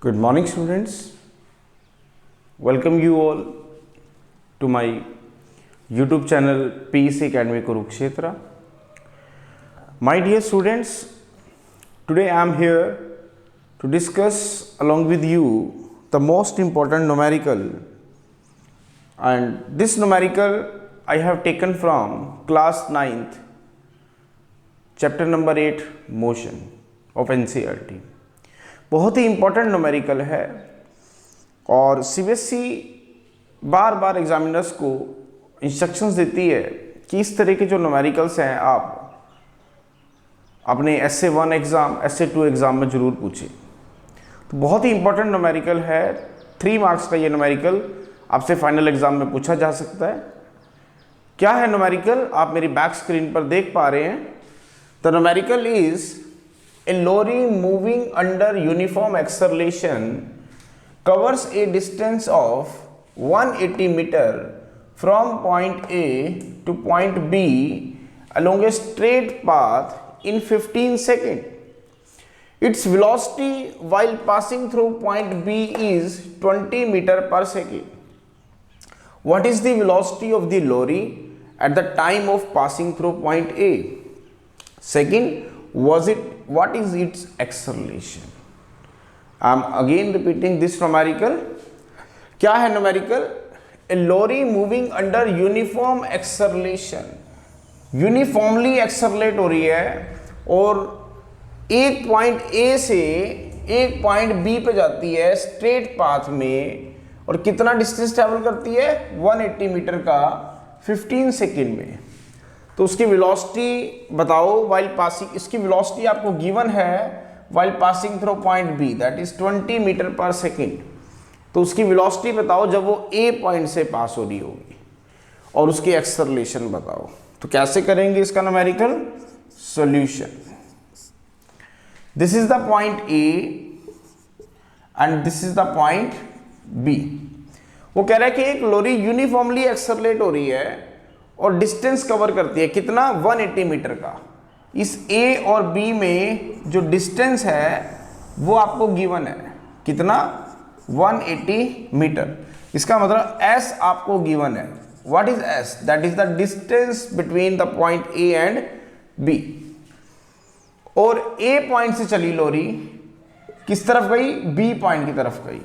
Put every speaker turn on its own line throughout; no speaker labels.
Good morning, students. Welcome you all to my YouTube channel PEC Academy Kurukshetra. My dear students, today I am here to discuss along with you the most important numerical, and this numerical I have taken from class 9th, chapter number 8, motion of NCERT. बहुत ही important numerical है और CBSE बार बार examiners को instructions देती है कि इस तरह के जो न्यूमेरिकल्स हैं आप अपने SA1 एग्ज़ाम SA2 एग्ज़ाम में ज़रूर पूछें। तो बहुत ही इम्पोर्टेंट न्यूमेरिकल है, 3 मार्क्स का ये न्यूमेरिकल आपसे फाइनल एग्ज़ाम में पूछा जा सकता है। क्या है न्यूमेरिकल, आप मेरी बैक स्क्रीन पर देख पा रहे हैं। The numerical is a lorry moving under uniform acceleration covers a distance of 180 meter from point A to point B along a straight path in 15 seconds. Its velocity while passing through point B is 20 meter per second. What is the velocity of the lorry at the time of passing through point A? Second, what is its acceleration? I am again repeating this numerical. क्या है numerical? A lorry moving under uniform acceleration. Uniformly accelerate हो रही है और एक point A से एक point B पे जाती है स्ट्रेट पाथ में, और कितना डिस्टेंस ट्रैवल करती है 180 मीटर का 15 सेकेंड में। तो उसकी वेलोसिटी बताओ वाइल पासिंग, इसकी वेलोसिटी आपको गिवन है while passing through point B, that is 20 metre per second. तो उसकी वेलोसिटी बताओ जब वो ए पॉइंट से पास हो रही होगी, और उसकी एक्सेलरेशन बताओ। तो कैसे करेंगे इसका numerical solution. This is the point A and this is the point B. वो कह रहा है कि एक लॉरी यूनिफॉर्मली एक्सेलरेट हो रही है और डिस्टेंस कवर करती है कितना 180 मीटर का। इस A और B में जो डिस्टेंस है वो आपको गिवन है कितना 180 मीटर। इसका मतलब S आपको गिवन है। What is S? That is the distance between the point A and B। और A पॉइंट से चली लॉरी किस तरफ गई? B पॉइंट की तरफ गई।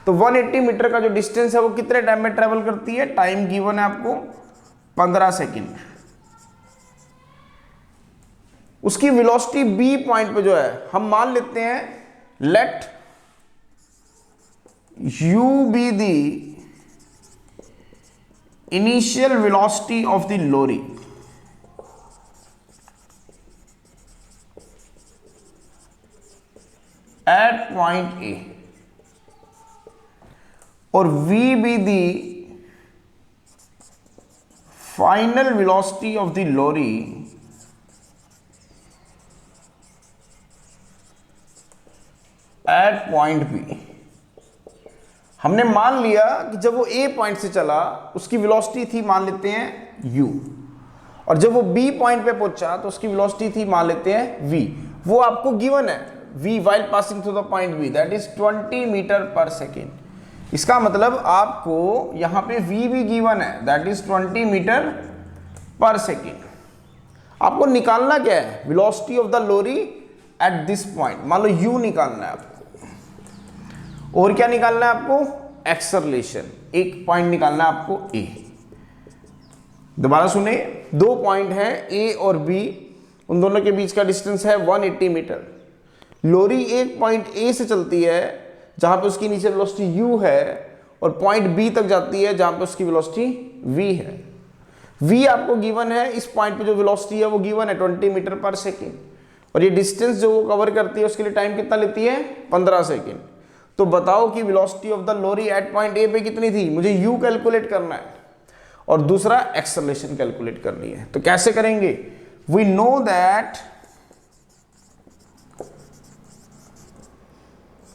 तो 180 मीटर का जो डिस्टेंस है वो कितने टाइम में ट्रेवल करती है? टाइम गिवन है आपको 15 सेकेंड। उसकी वेलोसिटी बी पॉइंट पे जो है हम मान लेते हैं let u be the initial velocity of the lorry at point A और v be the final velocity of the lorry at point B। हमने मान लिया कि जब वो A पॉइंट से चला उसकी वेलोसिटी थी, मान लेते हैं u, और जब वो B पॉइंट पे पहुंचा तो उसकी वेलोसिटी थी, मान लेते हैं v। वो आपको गिवन है v while passing through the point B, that is 20 metre per second. इसका मतलब आपको यहां पे v भी गिवन है, that is 20 metre per second. आपको निकालना क्या है? Velocity of the lorry at this point. मान लो u निकालना है आपको, और क्या निकालना है आपको? एक्सेलरेशन। एक पॉइंट निकालना है आपको a। दोबारा सुने, 2 पॉइंट है a और b, उन दोनों के बीच का डिस्टेंस है 180 मीटर। लॉरी एक पॉइंट a से चलती है जहां पे उसकी नीचे वेलोसिटी u है, और पॉइंट B तक जाती है जहां पे उसकी वेलोसिटी v है। v आपको गिवन है, इस पॉइंट पे जो वेलोसिटी है वो गिवन है 20 मीटर पर सेकेंड, और ये डिस्टेंस जो वो कवर करती है उसके लिए टाइम कितना लेती है? 15 सेकेंड। तो बताओ कि velocity of the lorry at point A पे कितनी थी? मुझे u कैलकुलेट करना है और दूसरा एक्सेलरेशन कैलकुलेट करनी है। तो कैसे करेंगे? वी नो दैट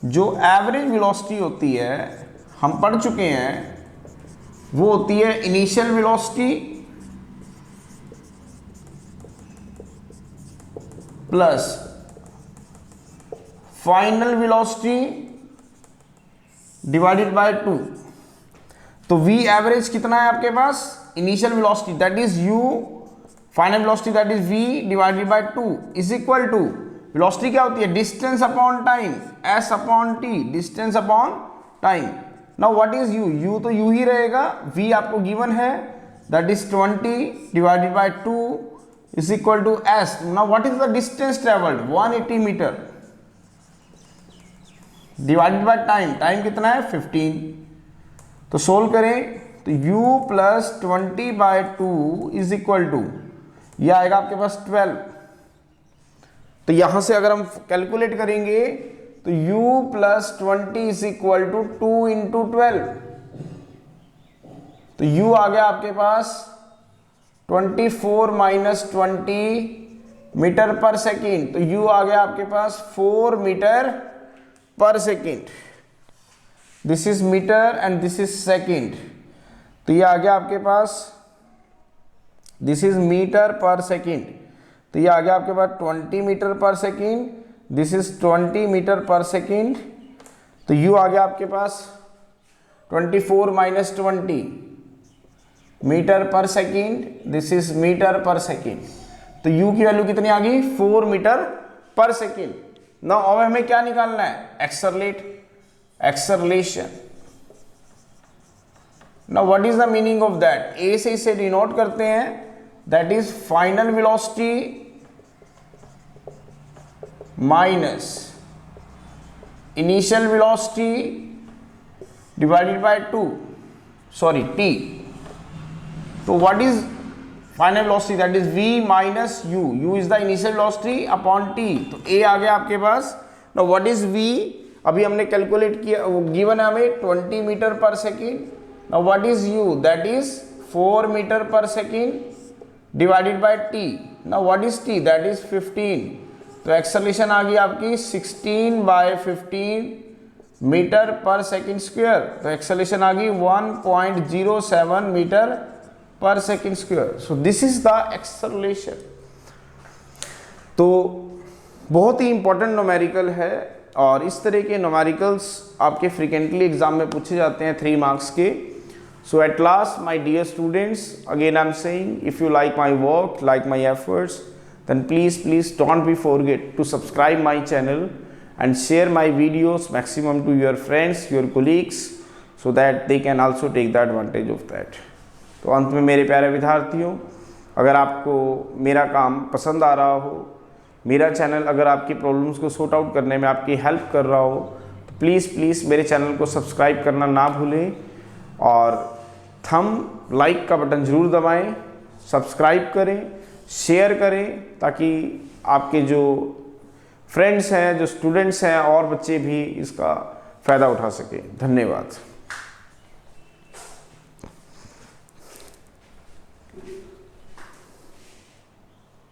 जो एवरेज वेलोसिटी होती है हम पढ़ चुके हैं, वो होती है initial velocity plus final velocity divided by 2, तो v एवरेज कितना है आपके पास, initial velocity that is u, final velocity that is v divided by 2 is equal to, velocity क्या होती है, distance upon time, s upon t, distance upon time. Now what is u, u तो u ही रहेगा, v आपको given है that is 20 divided by 2 is equal to s। Now what is the distance travelled, 180 meter divided by time, time कितना है 15, तो solve करें तो u plus 20 by 2 is equal to, यह आएगा आपके पास 12। तो यहां से अगर हम कैलकुलेट करेंगे तो u plus 20 is equal to 2 into 12, तो u आ गया आपके पास 24 माइनस 20 मीटर पर सेकेंड, तो u आ गया आपके पास 4 metre per second. This is meter and this is second, तो ये आ गया आपके पास, this is meter per second, तो ये आ गया आपके पास 20 metre per second, this is 20 metre per second, तो u आ गया आपके पास 24 minus 20 metre per second, this is meter per second, तो u की वैल्यू कितनी आ गई, 4 मीटर पर सेकेंड। ना अब हमें क्या निकालना है, acceleration. Now what is the meaning of that, A से इसे डिनोट करते हैं, that is final velocity minus initial velocity divided by 2, sorry t, तो what is final velocity that is v minus u is the initial velocity upon t, तो a आ गया आपके पास। नाउ व्हाट इज v, अभी हमने calculate किया, वो गिवन है हमें 20 metre per second. Now what is u, that is 4 metre per second divided by t। Now what is t, that is 15, तो एक्सेलरेशन आ गई आपकी 16 by 15 metre per second square, तो एक्सेलरेशन आ गई 1.07 metre per second square. So this is the acceleration. तो बहुत ही important numerical है, और इस तरह के न्यूमेरिकल्स आपके फ्रीक्वेंटली एग्जाम में पूछे जाते हैं 3 मार्क्स के। So at last my dear students, again I am saying, if you like my work, like my efforts, then please don't be forget to subscribe my channel and share my videos maximum to your friends, your colleagues, so that they can also take the advantage of that. तो अंत में मेरे प्यारे विद्यार्थियों, अगर आपको मेरा काम पसंद आ रहा हो, मेरा चैनल अगर आपकी प्रॉब्लम्स को सॉर्ट आउट करने में आपकी हेल्प कर रहा हो, तो प्लीज़ मेरे चैनल को सब्सक्राइब करना ना भूलें, और थंब लाइक का बटन ज़रूर दबाएं, सब्सक्राइब करें, शेयर करें, ताकि आपके जो फ्रेंड्स हैं, जो स्टूडेंट्स हैं और बच्चे भी इसका फ़ायदा उठा सकें। धन्यवाद।